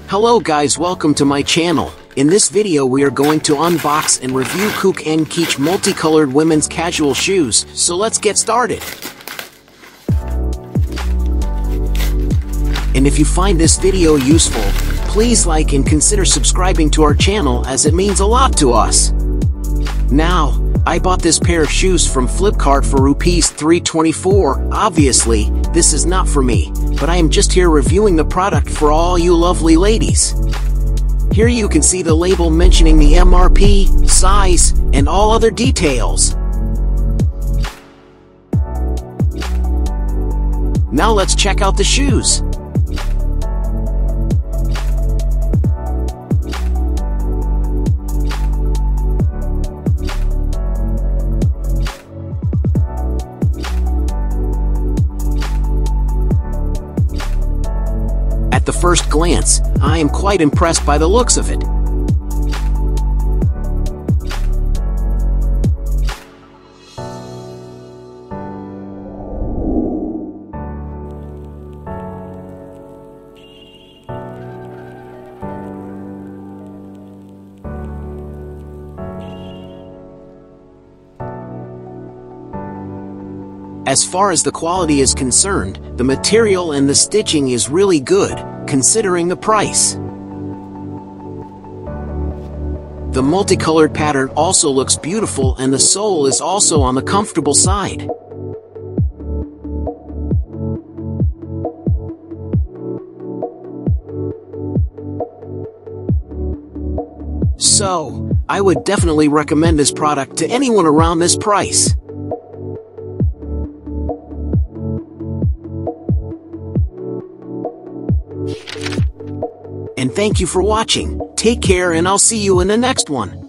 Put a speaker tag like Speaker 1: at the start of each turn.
Speaker 1: Hello guys, welcome to my channel. In this video we are going to unbox and review Kook Keech multicolored women's casual shoes, so let's get started. And if you find this video useful, please like and consider subscribing to our channel as it means a lot to us. Now, I bought this pair of shoes from Flipkart for Rs 324. Obviously, this is not for me, but I am just here reviewing the product for all you lovely ladies. Here you can see the label mentioning the MRP, size, and all other details. Now let's check out the shoes. At the first glance, I am quite impressed by the looks of it. As far as the quality is concerned, the material and the stitching is really good, considering the price. The multicolored pattern also looks beautiful and the sole is also on the comfortable side. So, I would definitely recommend this product to anyone around this price. And thank you for watching. Take care and I'll see you in the next one.